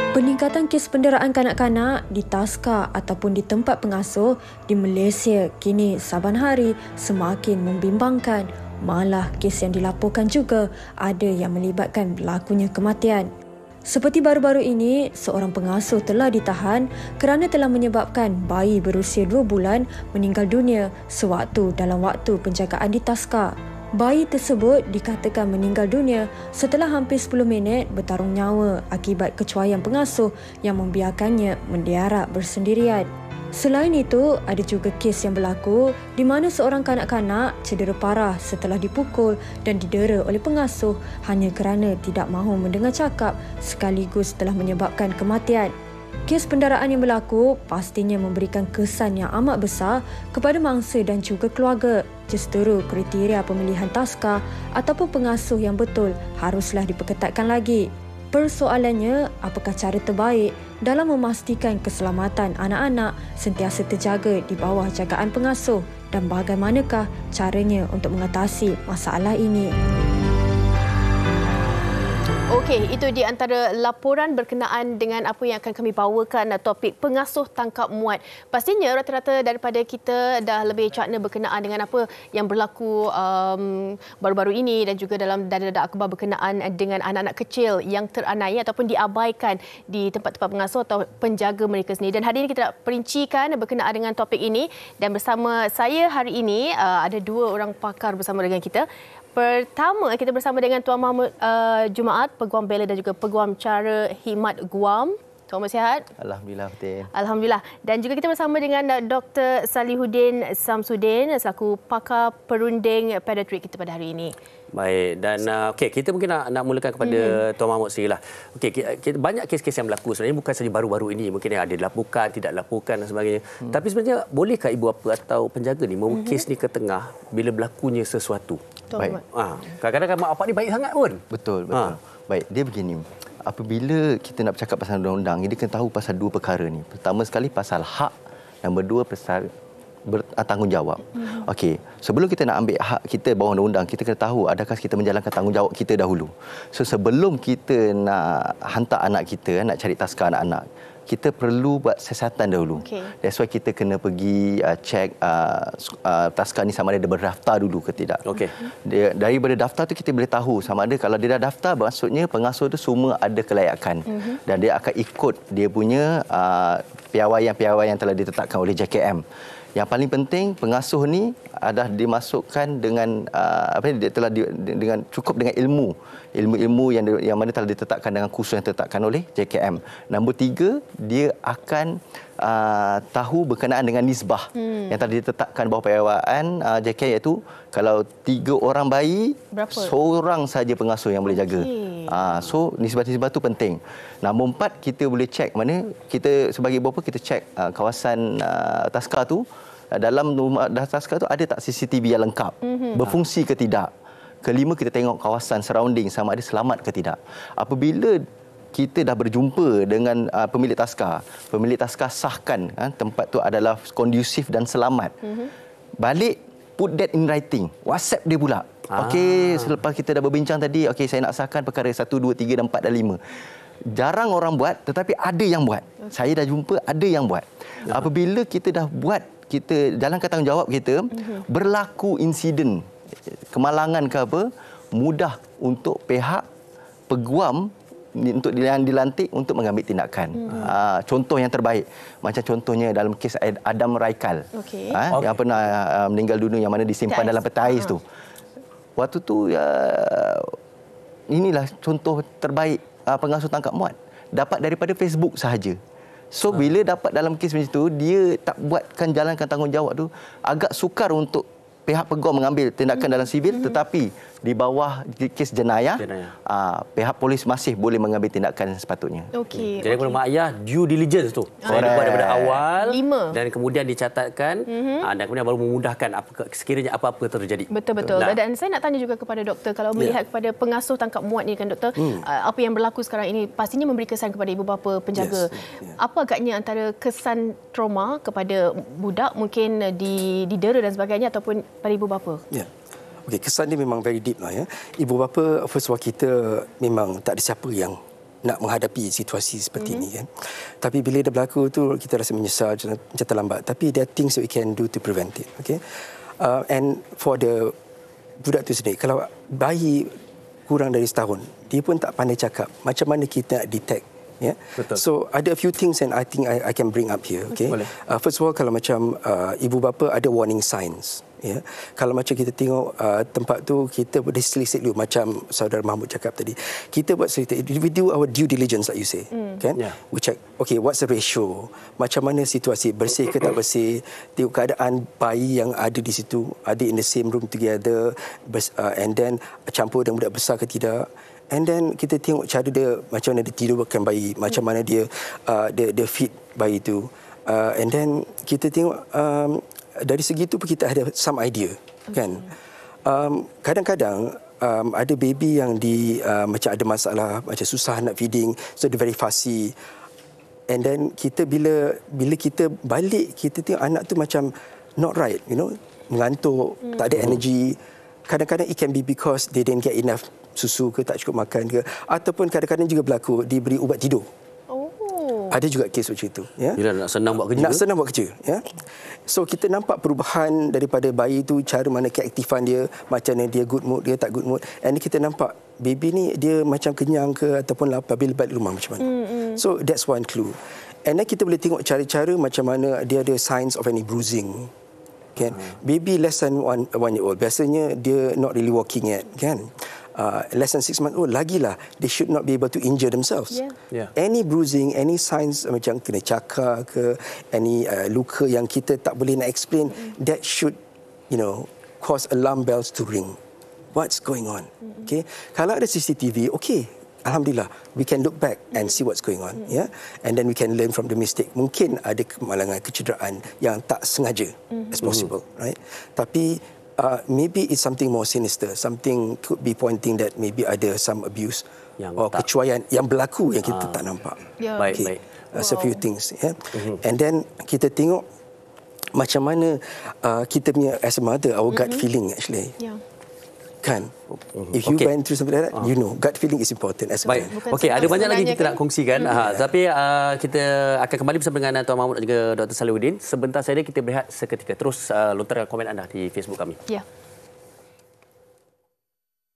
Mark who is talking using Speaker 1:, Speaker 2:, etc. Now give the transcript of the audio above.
Speaker 1: Peningkatan kes penderaan kanak-kanak di taska ataupun di tempat pengasuh di Malaysia kini saban hari semakin membimbangkan. Malah kes yang dilaporkan juga ada yang melibatkan berlakunya kematian. Seperti baru-baru ini, seorang pengasuh telah ditahan kerana telah menyebabkan bayi berusia 2 bulan meninggal dunia sewaktu dalam waktu penjagaan di taska. Bayi tersebut dikatakan meninggal dunia setelah hampir 10 minit bertarung nyawa akibat kecuaian pengasuh yang membiarkannya mendiarak bersendirian. Selain itu, ada juga kes yang berlaku di mana seorang kanak-kanak cedera parah setelah dipukul dan didera oleh pengasuh hanya kerana tidak mahu mendengar cakap sekaligus telah menyebabkan kematian. Kes penderaan yang berlaku pastinya memberikan kesan yang amat besar kepada mangsa dan juga keluarga. Justeru kriteria pemilihan taska ataupun pengasuh yang betul haruslah diperketatkan lagi. Persoalannya, apakah cara terbaik dalam memastikan keselamatan anak-anak sentiasa terjaga di bawah jagaan pengasuh dan bagaimanakah caranya untuk mengatasi masalah ini?
Speaker 2: Okey, itu di antara laporan berkenaan dengan apa yang akan kami bawakan, topik pengasuh tangkap muat. Pastinya rata-rata daripada kita dah lebih cakna berkenaan dengan apa yang berlaku baru-baru ini dan juga dalam data-data akhbar berkenaan dengan anak-anak kecil yang teraniaya ataupun diabaikan di tempat-tempat pengasuh atau penjaga mereka sendiri. Dan hari ini kita nak perincikan berkenaan dengan topik ini dan bersama saya hari ini ada dua orang pakar bersama dengan kita. Pertama, kita bersama dengan Tuan Mahmud Jumaat, Peguam Bela dan juga Peguam Cara Khidmat Guam. Tuan Mahmud sihat?
Speaker 3: Alhamdulillah, betul.
Speaker 2: Alhamdulillah. Dan juga kita bersama dengan Dr. Salihuddin Samsudin selaku pakar perunding pediatrik kita pada hari ini.
Speaker 4: Baik, dan kita mungkin nak mulakan kepada Tuan Mahmud sendiri lah. Banyak kes-kes yang berlaku sebenarnya bukan saja baru-baru ini, mungkin ada dilaporkan, tidak dilaporkan dan sebagainya. Tapi sebenarnya bolehkah ibu bapa atau penjaga ni membawa kes ni ke tengah bila berlakunya sesuatu?
Speaker 3: Baik.
Speaker 4: Kadang-kadang mak bapak ni baik sangat pun.
Speaker 3: Betul. Baik, dia begini. Apabila kita nak bercakap pasal undang-undang, dia kena tahu pasal dua perkara ni. Pertama sekali pasal hak, nombor dua pasal bertanggungjawab. Okey, sebelum kita nak ambil hak kita bawah undang-undang, kita kena tahu adakah kita menjalankan tanggungjawab kita dahulu. So sebelum kita nak hantar anak kita, nak cari taska anak-anak, kita perlu buat siasatan dahulu. That's why kita kena pergi cek taska ni sama ada dia berdaftar dulu ke tidak. Daripada daftar tu kita boleh tahu sama ada kalau dia dah daftar, maksudnya pengasuh tu semua ada kelayakan. Dan dia akan ikut dia punya piawaian-piawaian yang telah ditetapkan oleh JKM. Yang paling penting, pengasuh ni adalah dimasukkan dengan dengan cukup dengan ilmu yang mana telah ditetapkan dengan kursus yang ditetapkan oleh JKM. Nombor 3, dia akan tahu berkenaan dengan nisbah yang telah ditetapkan bawah piawaian JKM, iaitu kalau 3 orang bayi, berapa? Seorang saja pengasuh yang boleh jaga. So nisbah-nisbah tu penting. Nombor 4, kita boleh cek mana kita sebagai bapa kita cek kawasan taska tu, dalam rumah taska tu ada tak CCTV yang lengkap, berfungsi ke tidak. Kelima, kita tengok kawasan surrounding sama ada selamat ke tidak. Apabila kita dah berjumpa dengan pemilik taska sahkan tempat tu adalah kondusif dan selamat. Balik, put that in writing. WhatsApp dia pula. Okey, selepas kita dah berbincang tadi, okey saya nak sahkan perkara 1, 2, 3 dan 4 dan 5. Jarang orang buat, tetapi ada yang buat. Saya dah jumpa ada yang buat. Apabila kita dah buat, kita jalankan tanggungjawab kita, berlaku insiden kemalangan ke apa, mudah untuk pihak peguam untuk dilantik untuk mengambil tindakan. Contoh yang terbaik, macam contohnya dalam kes Adam Raikal, yang pernah meninggal dunia, yang mana disimpan dalam peti ais tu. Waktu tu inilah contoh terbaik pengasuh tangkap muat, dapat daripada Facebook sahaja. So bila dapat dalam kes macam tu, dia tak buatkan jalankan tanggungjawab tu, agak sukar untuk pihak peguam mengambil tindakan dalam sivil, tetapi di bawah kes jenayah, pihak polis masih boleh mengambil tindakan yang sepatutnya.
Speaker 4: Jadi kepada mak ayah, due diligence tu saya buat daripada awal, 5. Dan kemudian dicatatkan, dan kemudian baru memudahkan sekiranya apa-apa terjadi.
Speaker 2: Betul-betul. Dan saya nak tanya juga kepada doktor, kalau melihat kepada pengasuh tangkap muat ni kan doktor, apa yang berlaku sekarang ini pastinya memberi kesan kepada ibu bapa penjaga. Apa agaknya antara kesan trauma kepada budak mungkin didera dan sebagainya ataupun pada ibu bapa?
Speaker 5: Okey, kesan dia memang very deep lah ya. Ibu bapa, first of all, kita memang tak ada siapa yang nak menghadapi situasi seperti ini kan. Tapi bila dah berlaku tu kita rasa menyesal macam terlambat. Tapi there are things that we can do to prevent it. Okay. And for the budak tu sendiri, kalau bayi kurang dari setahun, dia pun tak pandai cakap. Macam mana kita nak detect? Yeah. So ada a few things and I think I can bring up here. Okay. First of all, kalau macam ibu bapa ada warning signs. Ya, kalau macam kita tengok tempat tu, kita boleh selisih dulu macam saudara Mahmud cakap tadi. Kita buat cerita, we do our due diligence like you say, kan? Yeah. We check, okay, what's the ratio? Macam mana situasi, bersih ke tak bersih? Tengok keadaan bayi yang ada di situ, ada in the same room together, and then campur dengan budak besar ke tidak? And then kita tengok cara dia, macam mana dia tidurkan bayi, macam mana dia feed bayi tu. And then kita tengok dari segi itu pun kita ada some idea, kan? Kadang-kadang ada baby yang macam ada masalah, macam susah nak feeding, so dia very fussy. And then kita bila kita balik, kita tengok anak tu macam not right, mengantuk, tak ada energy. Kadang-kadang it can be because they didn't get enough susu ke, tak cukup makan ke, ataupun kadang-kadang juga berlaku diberi ubat tidur. Ada juga kes macam itu. Ya?
Speaker 4: Bila nak senang buat kerja.
Speaker 5: Nak senang buat kerja. Ya? So kita nampak perubahan daripada bayi itu, cara mana keaktifan dia, macam mana dia good mood, dia tak good mood. And kita nampak baby ni dia macam kenyang ke ataupun lapar bila balik rumah macam mana. So that's one clue. And then kita boleh tengok cara-cara macam mana dia ada signs of any bruising. Kan? Baby less than one year old, biasanya dia not really walking yet. Kan? Less than 6 months old, lagilah they should not be able to injure themselves. Any bruising, any signs macam kena cakar ke, any luka yang kita tak boleh nak explain, that should cause alarm bells to ring. What's going on? Okay, kalau ada CCTV, okay, alhamdulillah, we can look back and see what's going on. Yeah, and then we can learn from the mistake. Mungkin ada kemalangan, kecederaan yang tak sengaja, as possible, right? Tapi maybe it's something more sinister. Something could be pointing that maybe ada some abuse or kecuaian yang berlaku yang kita tak nampak.
Speaker 4: Baik.
Speaker 5: That's a few things. Yeah? And then kita tengok macam mana kita punya as a mother, our gut feeling actually. Kan? If you went through something like that, gut feeling is important.
Speaker 4: Baik. Okey, ada banyak lagi kita nak kongsikan. Tapi kita akan kembali bersama dengan Tuan Mahmud dan juga Dr. Salihuddin. Sebentar saja kita berehat seketika. Terus lontarkan komen anda di Facebook kami.
Speaker 2: Ya.